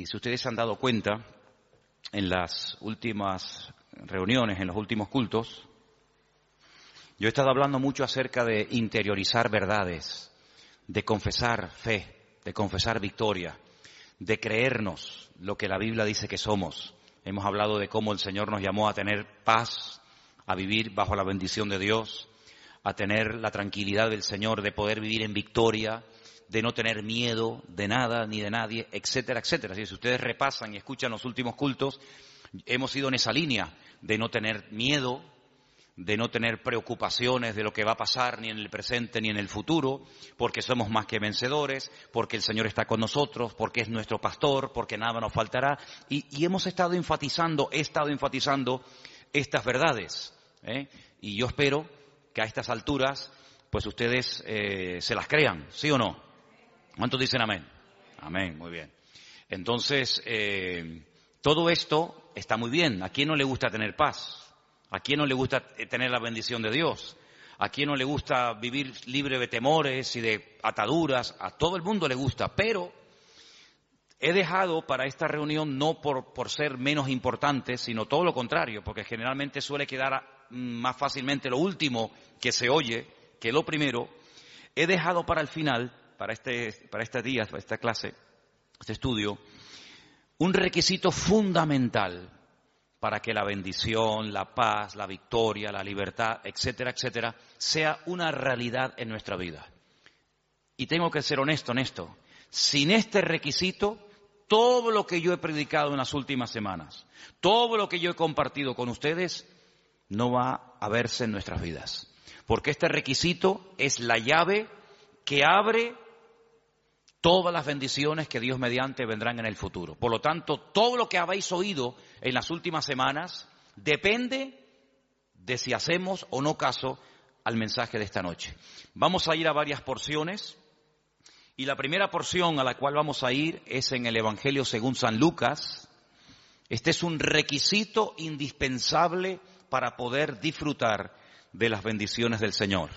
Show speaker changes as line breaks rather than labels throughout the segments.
Y si ustedes se han dado cuenta, en las últimas reuniones, en los últimos cultos, yo he estado hablando mucho acerca de interiorizar verdades, de confesar fe, de confesar victoria, de creernos lo que la Biblia dice que somos. Hemos hablado de cómo el Señor nos llamó a tener paz, a vivir bajo la bendición de Dios, a tener la tranquilidad del Señor, de poder vivir en victoria, de no tener miedo de nada ni de nadie, etcétera, etcétera. Así que si ustedes repasan y escuchan los últimos cultos, hemos ido en esa línea de no tener miedo, de no tener preocupaciones de lo que va a pasar ni en el presente ni en el futuro, porque somos más que vencedores, porque el Señor está con nosotros, porque es nuestro pastor, porque nada nos faltará. Y hemos estado enfatizando estas verdades, Y yo espero que a estas alturas, pues ustedes se las crean, ¿sí o no? ¿Cuántos dicen amén? Amén, muy bien. Entonces, todo esto está muy bien. ¿A quién no le gusta tener paz? ¿A quién no le gusta tener la bendición de Dios? ¿A quién no le gusta vivir libre de temores y de ataduras? A todo el mundo le gusta, pero he dejado para esta reunión no por ser menos importante, sino todo lo contrario, porque generalmente suele quedar más fácilmente lo último que se oye que lo primero. He dejado para el final, para este día, para esta clase, este estudio, un requisito fundamental para que la bendición, la paz, la victoria, la libertad, etcétera, etcétera, sea una realidad en nuestra vida. Y tengo que ser honesto en esto. Sin este requisito, todo lo que yo he predicado en las últimas semanas, todo lo que yo he compartido con ustedes, no va a verse en nuestras vidas. Porque este requisito es la llave que abre todas las bendiciones que Dios mediante vendrán en el futuro. Por lo tanto, todo lo que habéis oído en las últimas semanas depende de si hacemos o no caso al mensaje de esta noche. Vamos a ir a varias porciones y la primera porción a la cual vamos a ir es en el Evangelio según San Lucas. Este es un requisito indispensable para poder disfrutar de las bendiciones del Señor.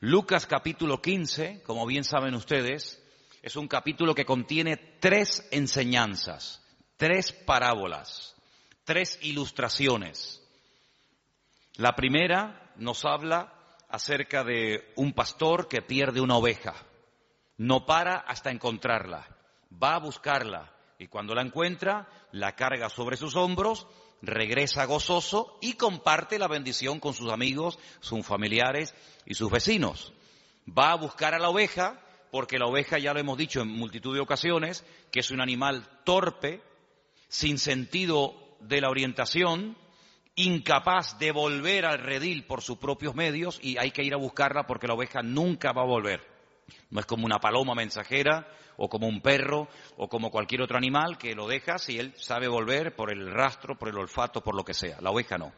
Lucas capítulo 15, como bien saben ustedes, es un capítulo que contiene 3 enseñanzas, 3 parábolas, 3 ilustraciones. La primera nos habla acerca de un pastor que pierde una oveja. No para hasta encontrarla, va a buscarla y cuando la encuentra, la carga sobre sus hombros, regresa gozoso y comparte la bendición con sus amigos, sus familiares y sus vecinos. Va a buscar a la oveja, porque la oveja, ya lo hemos dicho en multitud de ocasiones, que es un animal torpe, sin sentido de la orientación, incapaz de volver al redil por sus propios medios, y hay que ir a buscarla porque la oveja nunca va a volver. No es como una paloma mensajera, o como un perro, o como cualquier otro animal que lo dejas y él sabe volver por el rastro, por el olfato, por lo que sea. La oveja no.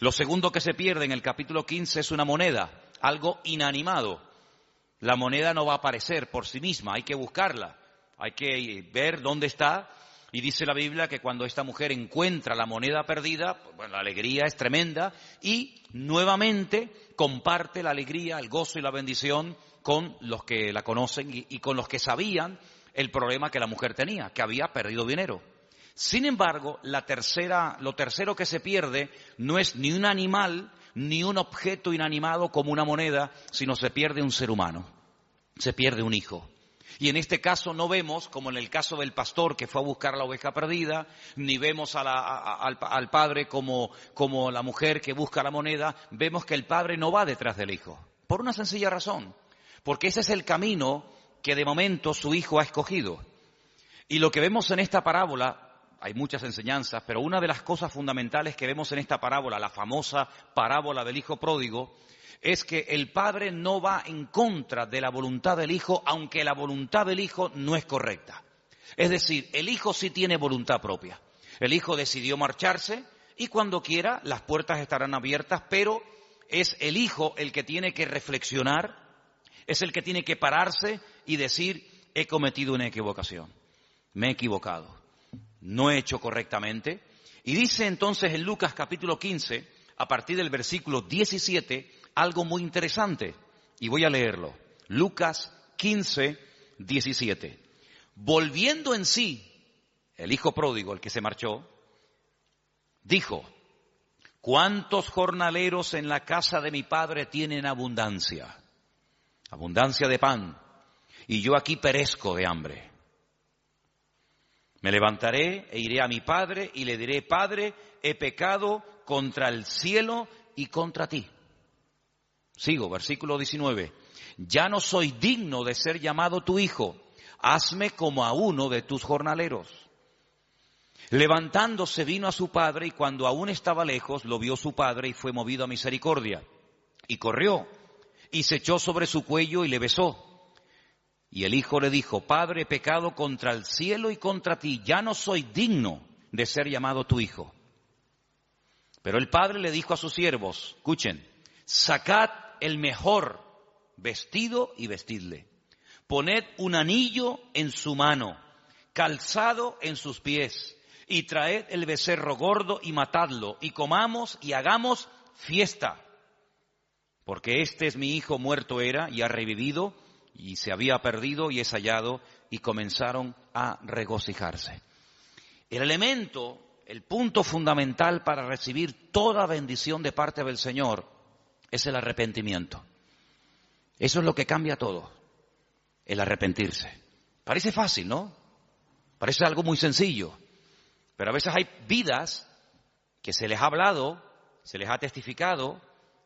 Lo segundo que se pierde en el capítulo 15 es una moneda, algo inanimado. La moneda no va a aparecer por sí misma, hay que buscarla, hay que ver dónde está. Y dice la Biblia que cuando esta mujer encuentra la moneda perdida, bueno, la alegría es tremenda y nuevamente comparte la alegría, el gozo y la bendición con los que la conocen y con los que sabían el problema que la mujer tenía, que había perdido dinero. Sin embargo, lo tercero que se pierde no es ni un animal ni un objeto inanimado como una moneda, sino se pierde un ser humano, se pierde un hijo. Y en este caso no vemos, como en el caso del pastor que fue a buscar la oveja perdida, ni vemos al padre como la mujer que busca la moneda, vemos que el padre no va detrás del hijo, por una sencilla razón, porque ese es el camino que de momento su hijo ha escogido. Y lo que vemos en esta parábola, hay muchas enseñanzas, pero una de las cosas fundamentales que vemos en esta parábola, la famosa parábola del hijo pródigo, es que el padre no va en contra de la voluntad del hijo, aunque la voluntad del hijo no es correcta. Es decir, el hijo sí tiene voluntad propia. El hijo decidió marcharse y cuando quiera las puertas estarán abiertas, pero es el hijo el que tiene que reflexionar, es el que tiene que pararse y decir, he cometido una equivocación, me he equivocado, no he hecho correctamente. Y dice entonces en Lucas capítulo 15, a partir del versículo 17, algo muy interesante, y voy a leerlo. Lucas 15, 17. Volviendo en sí, el hijo pródigo, el que se marchó, dijo: ¿cuántos jornaleros en la casa de mi padre tienen abundancia? Abundancia de pan, y yo aquí perezco de hambre. Me levantaré e iré a mi padre y le diré: Padre, he pecado contra el cielo y contra ti. Sigo, versículo 19. Ya no soy digno de ser llamado tu hijo. Hazme como a uno de tus jornaleros. Levantándose vino a su padre, y cuando aún estaba lejos, lo vio su padre y fue movido a misericordia. Y corrió y se echó sobre su cuello y le besó. Y el hijo le dijo: Padre, he pecado contra el cielo y contra ti. Ya no soy digno de ser llamado tu hijo. Pero el padre le dijo a sus siervos: escuchen, sacad el mejor vestido y vestidle. Poned un anillo en su mano, calzado en sus pies, y traed el becerro gordo y matadlo, y comamos y hagamos fiesta. Porque este es mi hijo, muerto era y ha revivido, y se había perdido y es hallado, y comenzaron a regocijarse. El elemento, el punto fundamental para recibir toda bendición de parte del Señor es el arrepentimiento. Eso es lo que cambia todo, el arrepentirse. Parece fácil, ¿no? Parece algo muy sencillo, pero a veces hay vidas que se les ha hablado, se les ha testificado,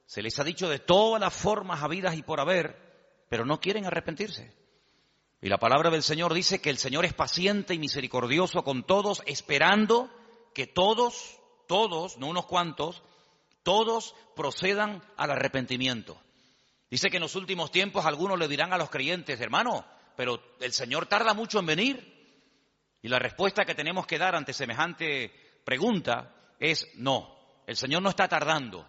se les ha dicho de todas las formas habidas y por haber, pero no quieren arrepentirse. Y la palabra del Señor dice que el Señor es paciente y misericordioso con todos, esperando que todos, no unos cuantos, todos procedan al arrepentimiento. Dice que en los últimos tiempos algunos le dirán a los creyentes: hermano, pero el Señor tarda mucho en venir. Y la respuesta que tenemos que dar ante semejante pregunta es: no, el Señor no está tardando.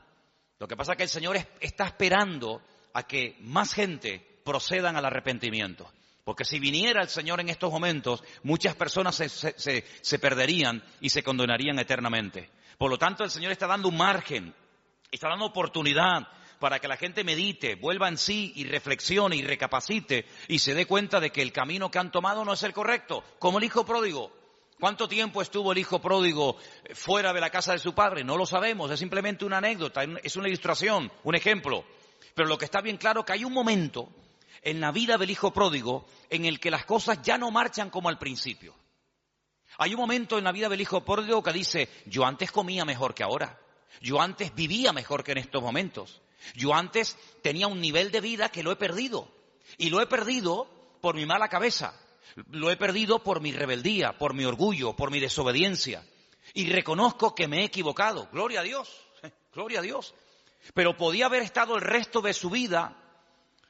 Lo que pasa es que el Señor está esperando a que más gente procedan al arrepentimiento. Porque si viniera el Señor en estos momentos, muchas personas se perderían y se condenarían eternamente. Por lo tanto, el Señor está dando un margen, está dando oportunidad para que la gente medite, vuelva en sí y reflexione y recapacite y se dé cuenta de que el camino que han tomado no es el correcto. Como el hijo pródigo. ¿Cuánto tiempo estuvo el hijo pródigo fuera de la casa de su padre? No lo sabemos, es simplemente una anécdota, es una ilustración, un ejemplo. Pero lo que está bien claro es que hay un momento en la vida del hijo pródigo en el que las cosas ya no marchan como al principio. Hay un momento en la vida del hijo pródigo que dice: yo antes comía mejor que ahora, yo antes vivía mejor que en estos momentos, yo antes tenía un nivel de vida que lo he perdido, y lo he perdido por mi mala cabeza, lo he perdido por mi rebeldía, por mi orgullo, por mi desobediencia, y reconozco que me he equivocado. Gloria a Dios, gloria a Dios. Pero podía haber estado el resto de su vida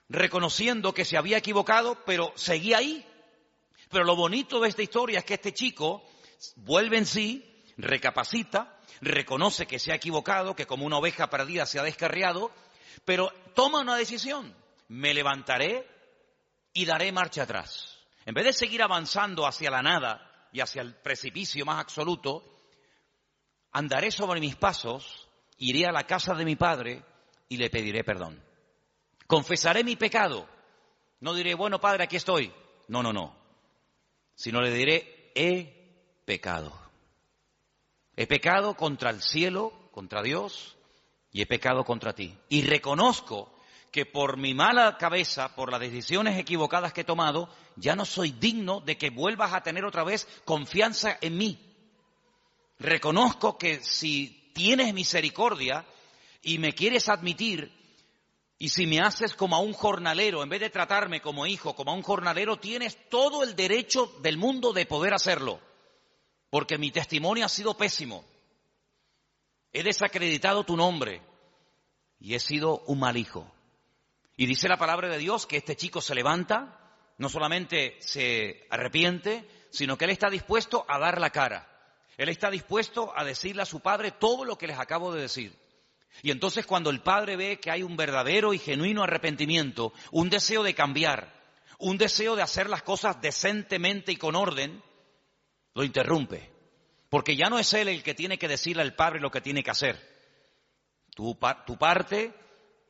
reconociendo que se había equivocado, pero seguía ahí. Pero lo bonito de esta historia es que este chico vuelve en sí, recapacita, reconoce que se ha equivocado, que como una oveja perdida se ha descarriado, pero toma una decisión: me levantaré y daré marcha atrás. En vez de seguir avanzando hacia la nada y hacia el precipicio más absoluto, andaré sobre mis pasos, iré a la casa de mi padre y le pediré perdón. Confesaré mi pecado. No diré: bueno, padre, aquí estoy. No. Sino le diré: he pecado. He pecado contra el cielo, contra Dios, y he pecado contra ti. Y reconozco que por mi mala cabeza, por las decisiones equivocadas que he tomado, ya no soy digno de que vuelvas a tener otra vez confianza en mí. Reconozco que si tienes misericordia y me quieres admitir, y si me haces como a un jornalero, en vez de tratarme como hijo, como a un jornalero, tienes todo el derecho del mundo de poder hacerlo. Porque mi testimonio ha sido pésimo. He desacreditado tu nombre y he sido un mal hijo. Y dice la palabra de Dios que este chico se levanta, no solamente se arrepiente, sino que él está dispuesto a dar la cara. Él está dispuesto a decirle a su padre todo lo que les acabo de decir. Y entonces cuando el padre ve que hay un verdadero y genuino arrepentimiento, un deseo de cambiar, un deseo de hacer las cosas decentemente y con orden, lo interrumpe. Porque ya no es él el que tiene que decirle al padre lo que tiene que hacer. Tu parte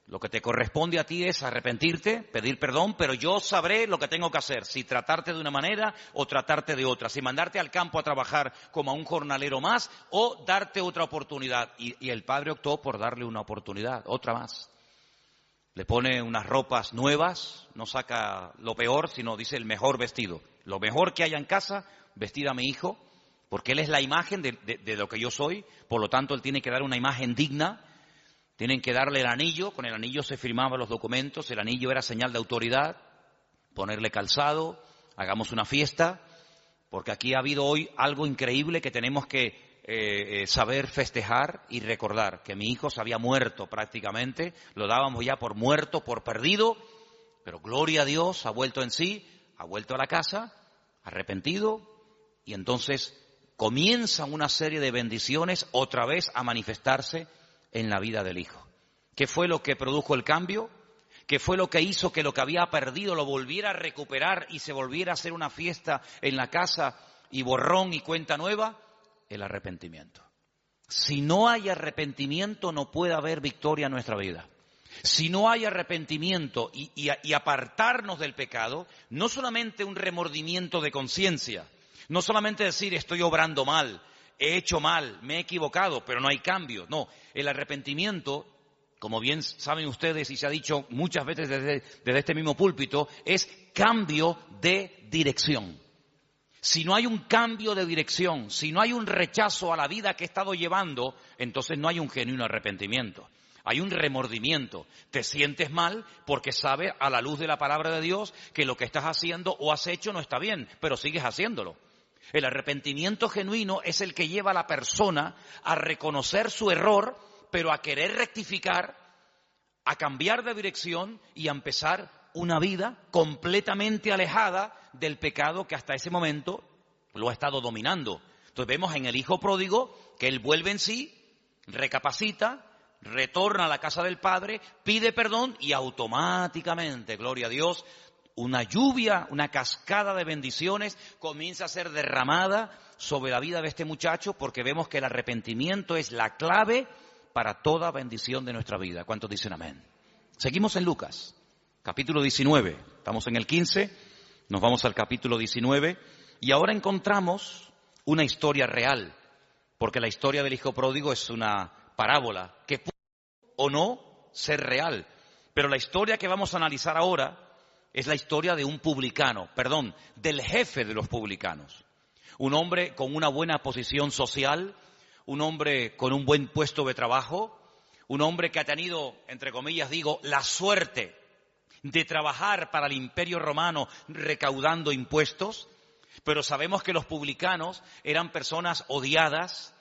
Lo que te corresponde a ti es arrepentirte, pedir perdón, pero yo sabré lo que tengo que hacer, si tratarte de una manera o tratarte de otra, si mandarte al campo a trabajar como a un jornalero más o darte otra oportunidad. Y el padre optó por darle una oportunidad, otra más. Le pone unas ropas nuevas, no saca lo peor, sino dice el mejor vestido. Lo mejor que haya en casa, vestir a mi hijo, porque él es la imagen de lo que yo soy, por lo tanto él tiene que dar una imagen digna. Tienen que darle el anillo, con el anillo se firmaban los documentos, el anillo era señal de autoridad, ponerle calzado, hagamos una fiesta, porque aquí ha habido hoy algo increíble que tenemos que saber festejar y recordar, que mi hijo se había muerto prácticamente, lo dábamos ya por muerto, por perdido, pero gloria a Dios, ha vuelto en sí, ha vuelto a la casa, arrepentido, y entonces comienzan una serie de bendiciones otra vez a manifestarse en la vida del hijo. ¿Qué fue lo que produjo el cambio? ¿Qué fue lo que hizo que lo que había perdido lo volviera a recuperar y se volviera a hacer una fiesta en la casa y borrón y cuenta nueva? El arrepentimiento. Si no hay arrepentimiento no puede haber victoria en nuestra vida. Si no hay arrepentimiento y apartarnos del pecado, no solamente un remordimiento de conciencia, no solamente decir estoy obrando mal, he hecho mal, me he equivocado, pero no hay cambio. No, el arrepentimiento, como bien saben ustedes y se ha dicho muchas veces desde este mismo púlpito, es cambio de dirección. Si no hay un cambio de dirección, si no hay un rechazo a la vida que he estado llevando, entonces no hay un genuino arrepentimiento. Hay un remordimiento. Te sientes mal porque sabes a la luz de la palabra de Dios que lo que estás haciendo o has hecho no está bien, pero sigues haciéndolo. El arrepentimiento genuino es el que lleva a la persona a reconocer su error, pero a querer rectificar, a cambiar de dirección y a empezar una vida completamente alejada del pecado que hasta ese momento lo ha estado dominando. Entonces vemos en el hijo pródigo que él vuelve en sí, recapacita, retorna a la casa del padre, pide perdón y automáticamente, gloria a Dios, una lluvia, una cascada de bendiciones comienza a ser derramada sobre la vida de este muchacho porque vemos que el arrepentimiento es la clave para toda bendición de nuestra vida. ¿Cuántos dicen amén? Seguimos en Lucas, capítulo 19. Estamos en el 15, nos vamos al capítulo 19 y ahora encontramos una historia real, porque la historia del hijo pródigo es una parábola que puede o no ser real. Pero la historia que vamos a analizar ahora es la historia de un publicano, del jefe de los publicanos. Un hombre con una buena posición social, un hombre con un buen puesto de trabajo, un hombre que ha tenido, entre comillas digo, la suerte de trabajar para el Imperio Romano recaudando impuestos, pero sabemos que los publicanos eran personas odiadas,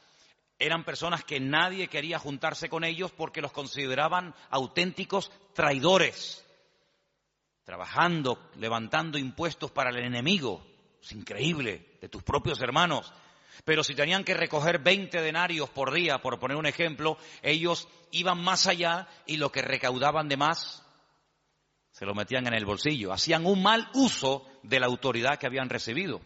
eran personas que nadie quería juntarse con ellos porque los consideraban auténticos traidores. Trabajando, levantando impuestos para el enemigo, es increíble, de tus propios hermanos. Pero si tenían que recoger 20 denarios por día, por poner un ejemplo, ellos iban más allá y lo que recaudaban de más se lo metían en el bolsillo. Hacían un mal uso de la autoridad que habían recibido.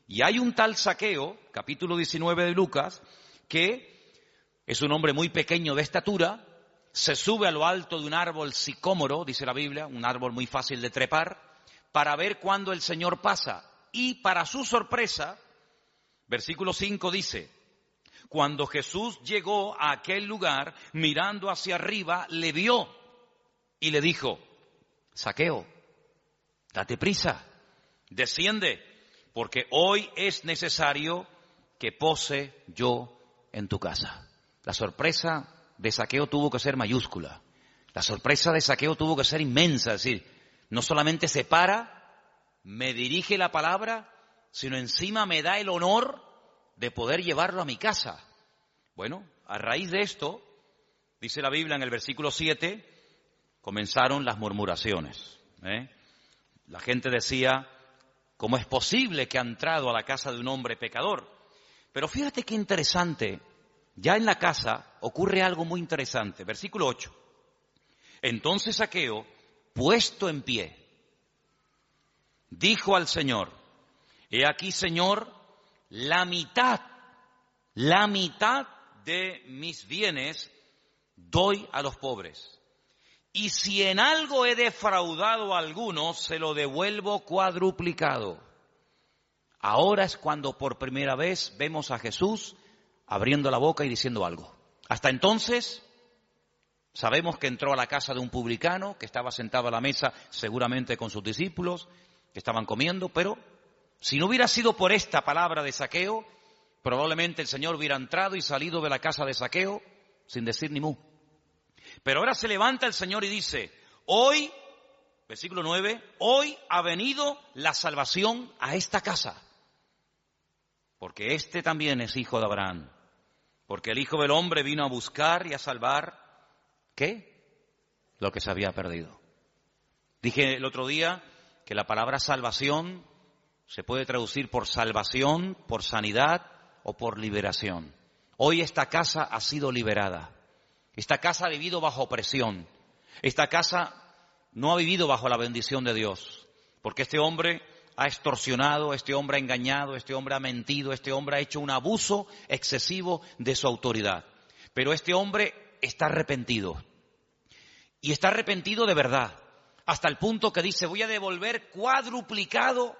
Y hay un tal Zaqueo, capítulo 19 de Lucas, que es un hombre muy pequeño de estatura, se sube a lo alto de un árbol sicómoro, dice la Biblia, un árbol muy fácil de trepar, para ver cuándo el Señor pasa. Y para su sorpresa, versículo 5 dice, cuando Jesús llegó a aquel lugar, mirando hacia arriba, le vio y le dijo, Zaqueo, date prisa, desciende, porque hoy es necesario que pose yo en tu casa. La sorpresa de Zaqueo tuvo que ser mayúscula. La sorpresa de Zaqueo tuvo que ser inmensa, es decir, no solamente se para, me dirige la palabra, sino encima me da el honor de poder llevarlo a mi casa. Bueno, a raíz de esto, dice la Biblia en el versículo 7, comenzaron las murmuraciones. La gente decía, ¿cómo es posible que ha entrado a la casa de un hombre pecador? Pero fíjate qué interesante, ya en la casa ocurre algo muy interesante. Versículo 8. Entonces Zaqueo, puesto en pie, dijo al Señor, he aquí, Señor, la mitad de mis bienes doy a los pobres. y si en algo he defraudado a alguno, se lo devuelvo cuadruplicado. Ahora es cuando por primera vez vemos a Jesús abriendo la boca y diciendo algo. Hasta entonces sabemos que entró a la casa de un publicano, que estaba sentado a la mesa seguramente con sus discípulos, que estaban comiendo, pero si no hubiera sido por esta palabra de Zaqueo, probablemente el Señor hubiera entrado y salido de la casa de Zaqueo sin decir ni mu. Pero ahora se levanta el Señor y dice, hoy, versículo 9, hoy ha venido la salvación a esta casa, porque este también es hijo de Abraham, porque el Hijo del Hombre vino a buscar y a salvar, ¿qué? Lo que se había perdido. Dije el otro día que la palabra salvación se puede traducir por salvación, por sanidad o por liberación. Hoy esta casa ha sido liberada. Esta casa ha vivido bajo presión. Esta casa no ha vivido bajo la bendición de Dios. Porque este hombre ha extorsionado, este hombre ha engañado, este hombre ha mentido, este hombre ha hecho un abuso excesivo de su autoridad. Pero este hombre está arrepentido. Y está arrepentido de verdad. Hasta el punto que dice, voy a devolver cuadruplicado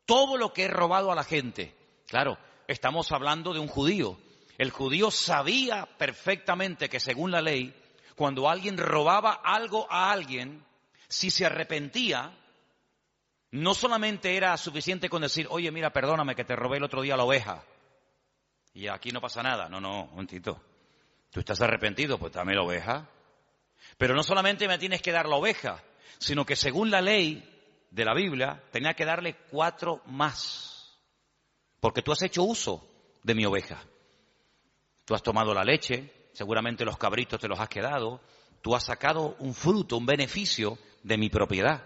todo lo que he robado a la gente. Claro, estamos hablando de un judío. El judío sabía perfectamente que según la ley, cuando alguien robaba algo a alguien, si se arrepentía, no solamente era suficiente con decir, oye, mira, perdóname que te robé el otro día la oveja. Y aquí no pasa nada. No, un momentito. Tú estás arrepentido, pues dame la oveja. Pero no solamente me tienes que dar la oveja, sino que según la ley de la Biblia, tenía que darle 4 más. Porque tú has hecho uso de mi oveja. Tú has tomado la leche, seguramente los cabritos te los has quedado, tú has sacado un fruto, un beneficio de mi propiedad.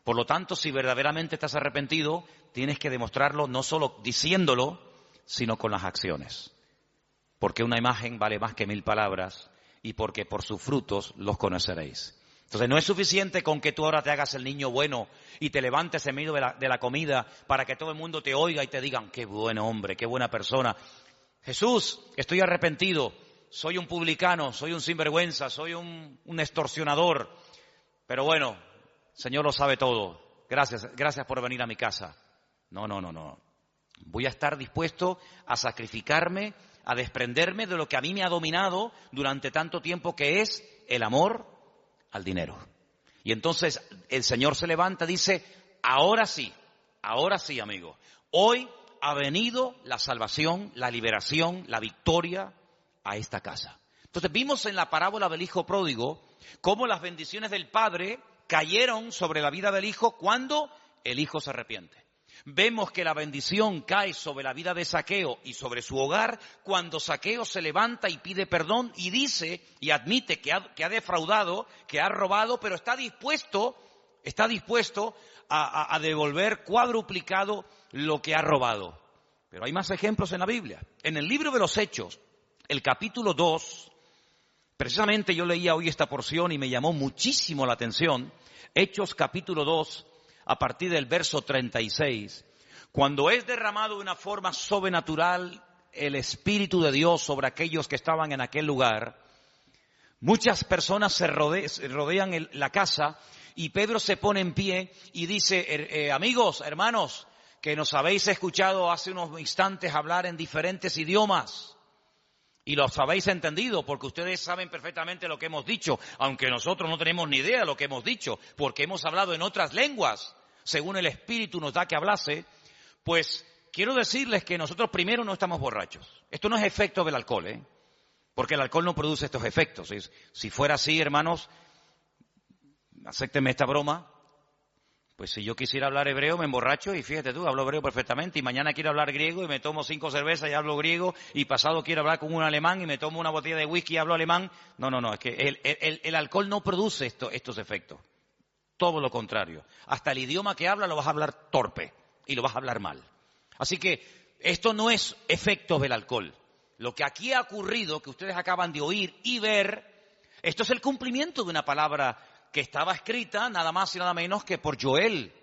Por lo tanto, si verdaderamente estás arrepentido, tienes que demostrarlo no solo diciéndolo, sino con las acciones. Porque una imagen vale más que 1000 palabras y porque por sus frutos los conoceréis. Entonces no es suficiente con que tú ahora te hagas el niño bueno y te levantes en medio de la comida para que todo el mundo te oiga y te digan, qué buen hombre, qué buena persona. Jesús, estoy arrepentido, soy un publicano, soy un sinvergüenza, soy un extorsionador, pero bueno, Señor lo sabe todo, gracias por venir a mi casa. No. Voy a estar dispuesto a sacrificarme, a desprenderme de lo que a mí me ha dominado durante tanto tiempo, que es el amor al dinero. Y entonces el Señor se levanta y dice, ahora sí, amigo, hoy ha venido la salvación, la liberación, la victoria a esta casa. Entonces vimos en la parábola del hijo pródigo cómo las bendiciones del Padre cayeron sobre la vida del hijo cuando el hijo se arrepiente. Vemos que la bendición cae sobre la vida de Zaqueo y sobre su hogar cuando Zaqueo se levanta y pide perdón y dice y admite que ha defraudado, que ha robado, pero está dispuesto a devolver cuadruplicado lo que ha robado. Pero hay más ejemplos en la Biblia. En el libro de los Hechos, el capítulo 2, precisamente yo leía hoy esta porción y me llamó muchísimo la atención. Hechos capítulo 2, a partir del verso 36, cuando es derramado de una forma sobrenatural el Espíritu de Dios sobre aquellos que estaban en aquel lugar, muchas personas se rodean la casa y Pedro se pone en pie y dice, amigos, hermanos, que nos habéis escuchado hace unos instantes hablar en diferentes idiomas y los habéis entendido porque ustedes saben perfectamente lo que hemos dicho, aunque nosotros no tenemos ni idea de lo que hemos dicho porque hemos hablado en otras lenguas, según el Espíritu nos da que hablase. Pues quiero decirles que nosotros primero no estamos borrachos. Esto no es efecto del alcohol, porque el alcohol no produce estos efectos. Si fuera así, hermanos, acéptenme esta broma, pues si yo quisiera hablar hebreo me emborracho y fíjate tú, hablo hebreo perfectamente y mañana quiero hablar griego y me tomo 5 cervezas y hablo griego y pasado quiero hablar con un alemán y me tomo una botella de whisky y hablo alemán. No, es que el alcohol no produce estos efectos. Todo lo contrario. Hasta el idioma que habla lo vas a hablar torpe y lo vas a hablar mal. Así que esto no es efecto del alcohol. Lo que aquí ha ocurrido, que ustedes acaban de oír y ver, esto es el cumplimiento de una palabra que estaba escrita nada más y nada menos que por Joel,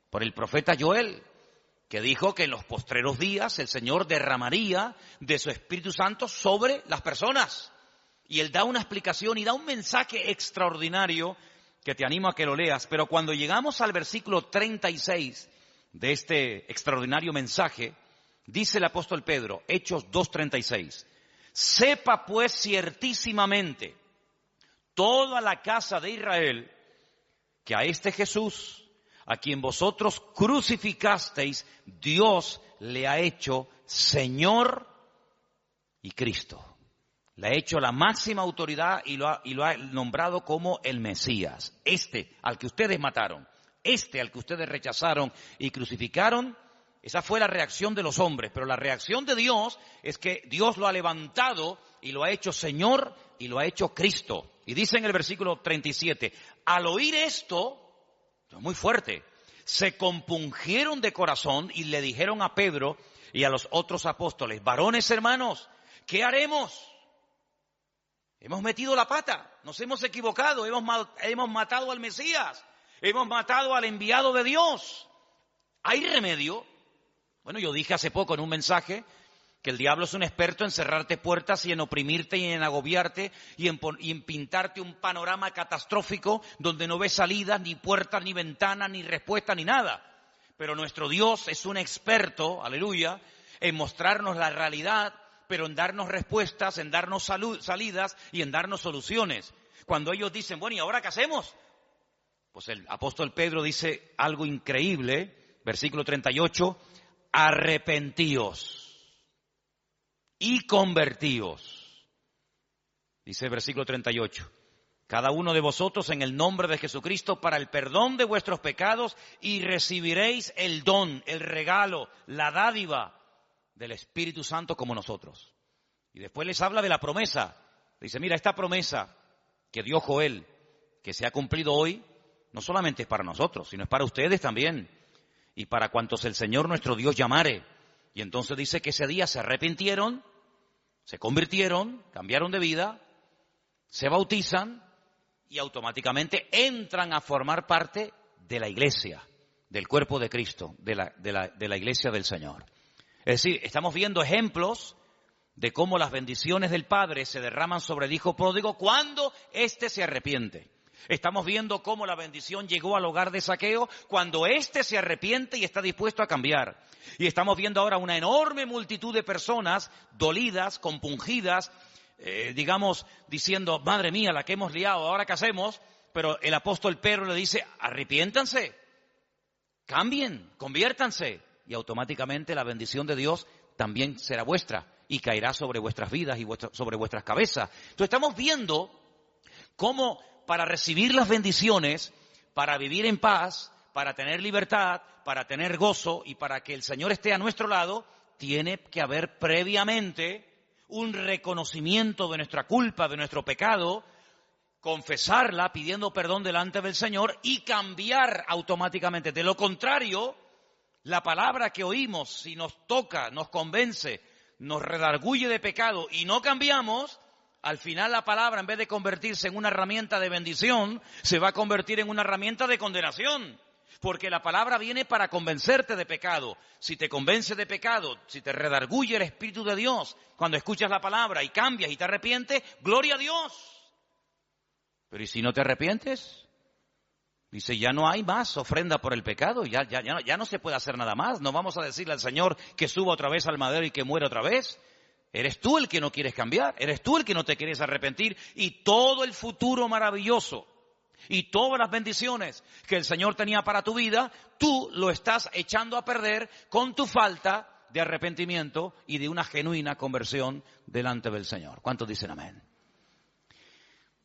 por el profeta Joel, que dijo que en los postreros días el Señor derramaría de su Espíritu Santo sobre las personas. Y él da una explicación y da un mensaje extraordinario que te animo a que lo leas. Pero cuando llegamos al versículo 36 de este extraordinario mensaje, dice el apóstol Pedro, Hechos 2:36, sepa pues ciertísimamente toda la casa de Israel que a este Jesús, a quien vosotros crucificasteis, Dios le ha hecho Señor y Cristo. Le ha hecho la máxima autoridad y lo ha nombrado como el Mesías. Este al que ustedes mataron, este al que ustedes rechazaron y crucificaron, esa fue la reacción de los hombres. Pero la reacción de Dios es que Dios lo ha levantado y lo ha hecho Señor y lo ha hecho Cristo. Y dice en el versículo 37, al oír esto, es muy fuerte, se compungieron de corazón y le dijeron a Pedro y a los otros apóstoles, varones hermanos, ¿qué haremos? Hemos metido la pata, nos hemos equivocado, hemos matado al Mesías, hemos matado al enviado de Dios. ¿Hay remedio? Bueno, yo dije hace poco en un mensaje que el diablo es un experto en cerrarte puertas y en oprimirte y en agobiarte y en pintarte un panorama catastrófico donde no ves salidas, ni puertas, ni ventanas, ni respuestas, ni nada. Pero nuestro Dios es un experto, aleluya, en mostrarnos la realidad, pero en darnos respuestas, en darnos salidas y en darnos soluciones. Cuando ellos dicen, bueno, ¿y ahora qué hacemos? Pues el apóstol Pedro dice algo increíble, versículo 38, arrepentíos y convertíos. Dice el versículo 38, cada uno de vosotros en el nombre de Jesucristo para el perdón de vuestros pecados y recibiréis el don, el regalo, la dádiva del Espíritu Santo como nosotros. Y después les habla de la promesa. Dice, mira, esta promesa que dio Joel, que se ha cumplido hoy, no solamente es para nosotros, sino es para ustedes también. Y para cuantos el Señor nuestro Dios llamare. Y entonces dice que ese día se arrepintieron, se convirtieron, cambiaron de vida, se bautizan y automáticamente entran a formar parte de la iglesia, del cuerpo de Cristo, de la iglesia del Señor. Es decir, estamos viendo ejemplos de cómo las bendiciones del Padre se derraman sobre el Hijo pródigo cuando éste se arrepiente. Estamos viendo cómo la bendición llegó al hogar de Zaqueo cuando éste se arrepiente y está dispuesto a cambiar. Y estamos viendo ahora una enorme multitud de personas dolidas, compungidas, diciendo, madre mía, la que hemos liado, ¿ahora qué hacemos? Pero el apóstol Pedro le dice, arrepiéntanse, cambien, conviértanse. Y automáticamente la bendición de Dios también será vuestra y caerá sobre vuestras vidas y sobre vuestras cabezas. Entonces estamos viendo cómo para recibir las bendiciones, para vivir en paz, para tener libertad, para tener gozo y para que el Señor esté a nuestro lado, tiene que haber previamente un reconocimiento de nuestra culpa, de nuestro pecado, confesarla pidiendo perdón delante del Señor y cambiar automáticamente. De lo contrario, la palabra que oímos, si nos toca, nos convence, nos redarguye de pecado y no cambiamos, al final la palabra, en vez de convertirse en una herramienta de bendición, se va a convertir en una herramienta de condenación. Porque la palabra viene para convencerte de pecado. Si te convence de pecado, si te redarguye el Espíritu de Dios, cuando escuchas la palabra y cambias y te arrepientes, ¡gloria a Dios! Pero ¿y si no te arrepientes? Dice, ya no hay más ofrenda por el pecado, ya no se puede hacer nada más. No vamos a decirle al Señor que suba otra vez al madero y que muera otra vez. Eres tú el que no quieres cambiar, eres tú el que no te quieres arrepentir. Y todo el futuro maravilloso y todas las bendiciones que el Señor tenía para tu vida, tú lo estás echando a perder con tu falta de arrepentimiento y de una genuina conversión delante del Señor. ¿Cuántos dicen amén?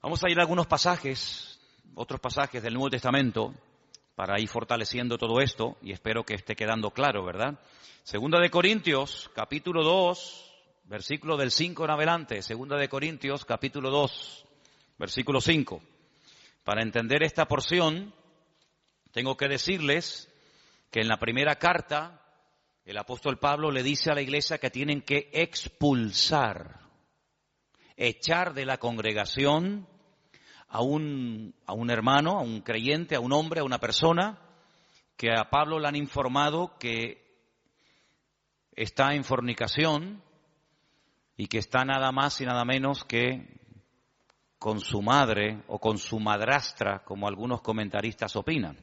Vamos a ir a algunos pasajes, otros pasajes del Nuevo Testamento, para ir fortaleciendo todo esto, y espero que esté quedando claro, ¿verdad? Segunda de Corintios, capítulo 2, versículo del 5 en adelante. Segunda de Corintios, capítulo 2, versículo 5. Para entender esta porción, tengo que decirles que en la primera carta, el apóstol Pablo le dice a la iglesia que tienen que expulsar, echar de la congregación a un hermano, a un creyente, a un hombre, a una persona, que a Pablo le han informado que está en fornicación y que está nada más y nada menos que con su madre o con su madrastra, como algunos comentaristas opinan.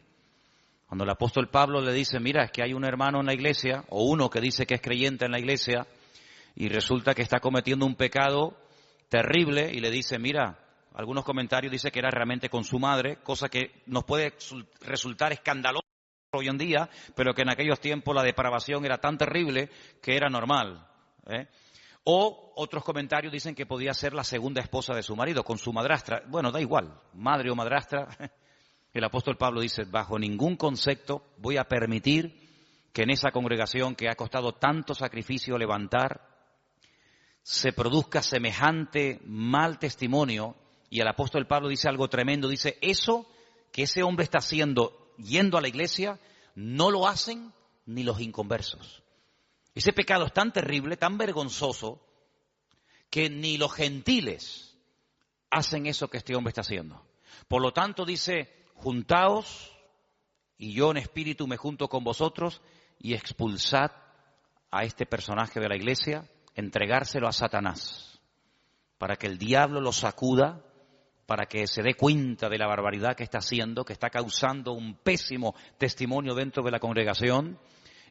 Cuando el apóstol Pablo le dice, mira, es que hay un hermano en la iglesia, o uno que dice que es creyente en la iglesia, y resulta que está cometiendo un pecado terrible, y le dice, mira, algunos comentarios dicen que era realmente con su madre, cosa que nos puede resultar escandaloso hoy en día, pero que en aquellos tiempos la depravación era tan terrible que era normal, ¿eh? O otros comentarios dicen que podía ser la segunda esposa de su marido, con su madrastra. Bueno, da igual, madre o madrastra. El apóstol Pablo dice, bajo ningún concepto voy a permitir que en esa congregación que ha costado tanto sacrificio levantar, se produzca semejante mal testimonio. Y el apóstol Pablo dice algo tremendo, dice, eso que ese hombre está haciendo yendo a la iglesia, no lo hacen ni los inconversos. Ese pecado es tan terrible, tan vergonzoso, que ni los gentiles hacen eso que este hombre está haciendo. Por lo tanto, dice, juntaos, y yo en espíritu me junto con vosotros, y expulsad a este personaje de la iglesia, entregárselo a Satanás, para que el diablo lo sacuda, para que se dé cuenta de la barbaridad que está haciendo, que está causando un pésimo testimonio dentro de la congregación,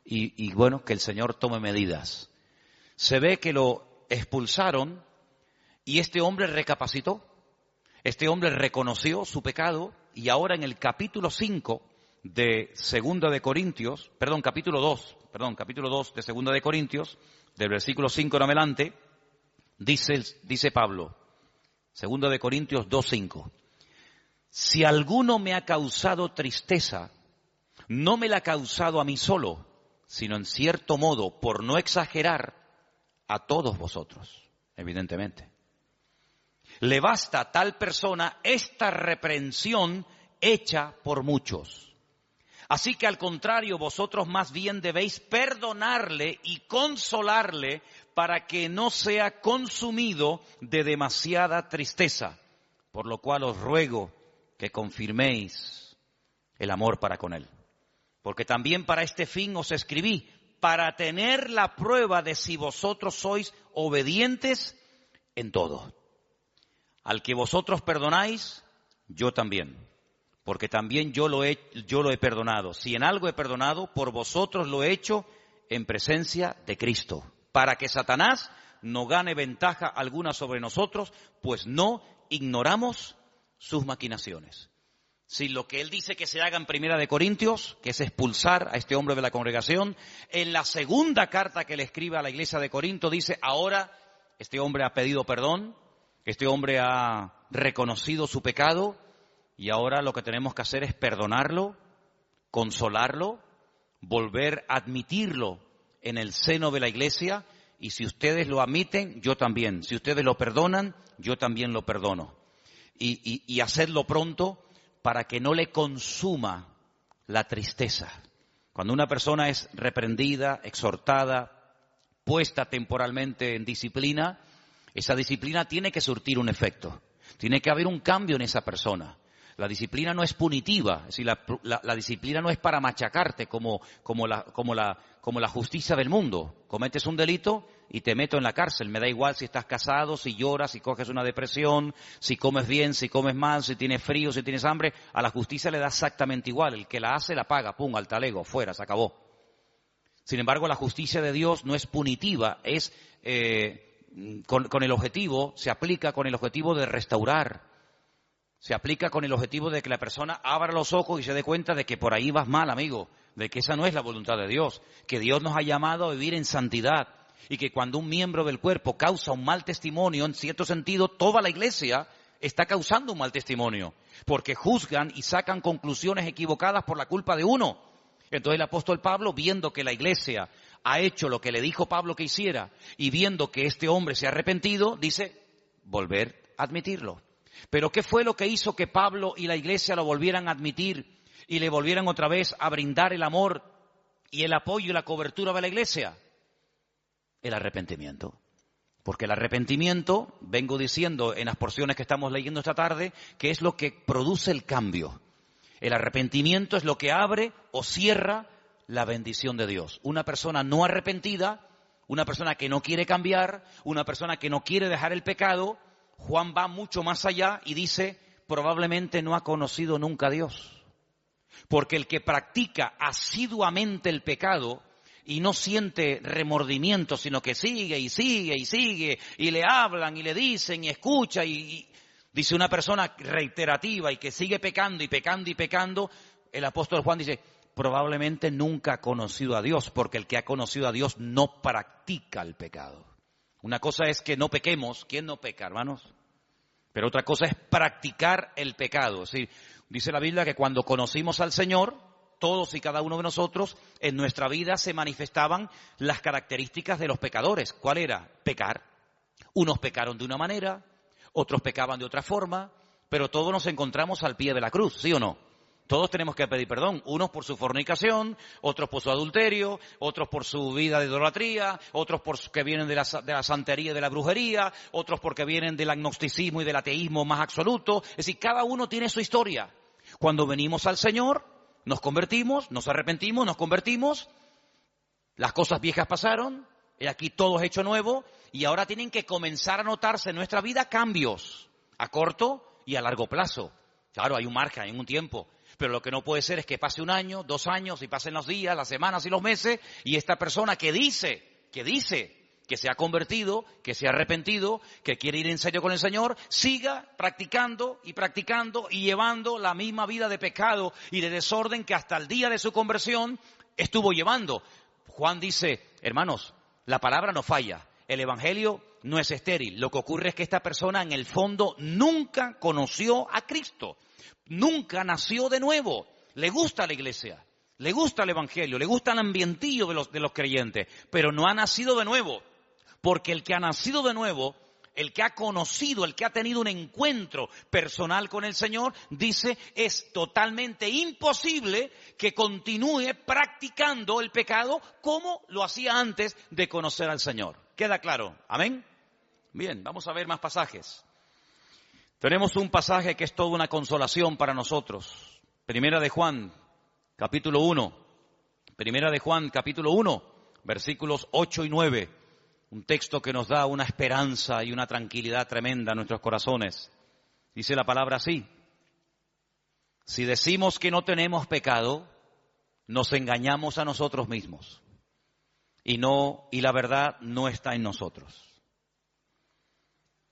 y bueno, que el Señor tome medidas. Se ve que lo expulsaron y este hombre recapacitó. Este hombre reconoció su pecado y ahora en el capítulo 5 de Segunda de Corintios, capítulo 2 de Segunda de Corintios, del versículo 5 en adelante, dice Pablo, Segunda de Corintios 2:5, si alguno me ha causado tristeza, no me la ha causado a mí solo, sino en cierto modo, por no exagerar, a todos vosotros, evidentemente. Le basta a tal persona esta reprensión hecha por muchos. Así que al contrario, vosotros más bien debéis perdonarle y consolarle para que no sea consumido de demasiada tristeza, por lo cual os ruego que confirméis el amor para con él. Porque también para este fin os escribí, para tener la prueba de si vosotros sois obedientes en todo. Al que vosotros perdonáis, yo también, porque también yo lo he perdonado. Si en algo he perdonado, por vosotros lo he hecho en presencia de Cristo, para que Satanás no gane ventaja alguna sobre nosotros, pues no ignoramos sus maquinaciones. Si lo que él dice que se haga en Primera de Corintios, que es expulsar a este hombre de la congregación, en la segunda carta que le escribe a la iglesia de Corinto dice, ahora este hombre ha pedido perdón, este hombre ha reconocido su pecado y ahora lo que tenemos que hacer es perdonarlo, consolarlo, volver a admitirlo en el seno de la iglesia y si ustedes lo admiten, yo también. Si ustedes lo perdonan, yo también lo perdono. Y hacerlo pronto, para que no le consuma la tristeza. Cuando una persona es reprendida, exhortada, puesta temporalmente en disciplina, esa disciplina tiene que surtir un efecto. Tiene que haber un cambio en esa persona. La disciplina no es punitiva, es decir, la disciplina no es para machacarte como la justicia del mundo. Cometes un delito y te meto en la cárcel. Me da igual si estás casado, si lloras, si coges una depresión, si comes bien, si comes mal, si tienes frío, si tienes hambre. A la justicia le da exactamente igual. El que la hace, la paga. Pum, al talego, fuera, se acabó. Sin embargo, la justicia de Dios no es punitiva, es con el objetivo, se aplica con el objetivo de restaurar. Se aplica con el objetivo de que la persona abra los ojos y se dé cuenta de que por ahí vas mal, amigo, de que esa no es la voluntad de Dios, que Dios nos ha llamado a vivir en santidad y que cuando un miembro del cuerpo causa un mal testimonio, en cierto sentido, toda la iglesia está causando un mal testimonio, porque juzgan y sacan conclusiones equivocadas por la culpa de uno. Entonces el apóstol Pablo, viendo que la iglesia ha hecho lo que le dijo Pablo que hiciera y viendo que este hombre se ha arrepentido, dice, volver a admitirlo. Pero ¿qué fue lo que hizo que Pablo y la iglesia lo volvieran a admitir y le volvieran otra vez a brindar el amor y el apoyo y la cobertura de la iglesia? El arrepentimiento. Porque el arrepentimiento, vengo diciendo en las porciones que estamos leyendo esta tarde, que es lo que produce el cambio. El arrepentimiento es lo que abre o cierra la bendición de Dios. Una persona no arrepentida, una persona que no quiere cambiar, una persona que no quiere dejar el pecado, Juan va mucho más allá y dice, probablemente no ha conocido nunca a Dios. Porque el que practica asiduamente el pecado y no siente remordimiento, sino que sigue y sigue y sigue, y le hablan y le dicen y escucha, y dice una persona reiterativa y que sigue pecando y pecando y pecando, el apóstol Juan dice, probablemente nunca ha conocido a Dios, porque el que ha conocido a Dios no practica el pecado. Una cosa es que no pequemos. ¿Quién no peca, hermanos? Pero otra cosa es practicar el pecado. Es decir, dice la Biblia que cuando conocimos al Señor, todos y cada uno de nosotros, en nuestra vida se manifestaban las características de los pecadores. ¿Cuál era? Pecar. Unos pecaron de una manera, otros pecaban de otra forma, pero todos nos encontramos al pie de la cruz, ¿sí o no? Todos tenemos que pedir perdón, unos por su fornicación, otros por su adulterio, otros por su vida de idolatría, otros porque vienen de la santería y de la brujería, otros porque vienen del agnosticismo y del ateísmo más absoluto. Es decir, cada uno tiene su historia. Cuando venimos al Señor, nos convertimos, nos arrepentimos, nos convertimos, las cosas viejas pasaron, y aquí todo es hecho nuevo, y ahora tienen que comenzar a notarse en nuestra vida cambios, a corto y a largo plazo. Claro, hay un margen, hay un tiempo. Pero lo que no puede ser es que pase un año, 2 años, y pasen los días, las semanas y los meses, y esta persona que dice que se ha convertido, que se ha arrepentido, que quiere ir en serio con el Señor, siga practicando y llevando la misma vida de pecado y de desorden que hasta el día de su conversión estuvo llevando. Juan dice, hermanos, la palabra no falla, el evangelio no es estéril. Lo que ocurre es que esta persona en el fondo nunca conoció a Cristo. Nunca nació de nuevo. Le gusta la iglesia, le gusta el evangelio, le gusta el ambientillo de los creyentes, pero no ha nacido de nuevo. Porque el que ha nacido de nuevo, el que ha conocido, el que ha tenido un encuentro personal con el Señor, dice, es totalmente imposible que continúe practicando el pecado como lo hacía antes de conocer al Señor. ¿Queda claro? ¿Amén? Bien, vamos a ver más pasajes. Tenemos un pasaje que es toda una consolación para nosotros. Primera de Juan, capítulo 1. Primera de Juan, capítulo 1, versículos 8 y 9. Un texto que nos da una esperanza y una tranquilidad tremenda a nuestros corazones. Dice la palabra así: si decimos que no tenemos pecado, nos engañamos a nosotros mismos. Y la verdad no está en nosotros.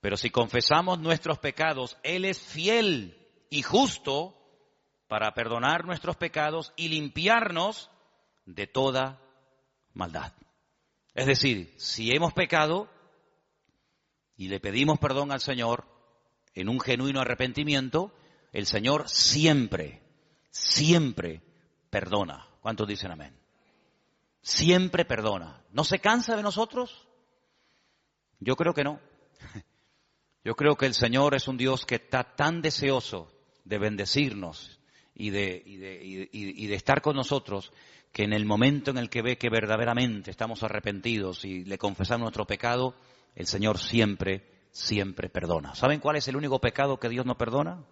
Pero si confesamos nuestros pecados, Él es fiel y justo para perdonar nuestros pecados y limpiarnos de toda maldad. Es decir, si hemos pecado y le pedimos perdón al Señor en un genuino arrepentimiento, el Señor siempre perdona. ¿Cuántos dicen amén? Siempre perdona. ¿No se cansa de nosotros? Yo creo que no. Yo creo que el Señor es un Dios que está tan deseoso de bendecirnos y de estar con nosotros, que en el momento en el que ve que verdaderamente estamos arrepentidos y le confesamos nuestro pecado, el Señor siempre perdona. ¿Saben cuál es el único pecado que Dios no perdona?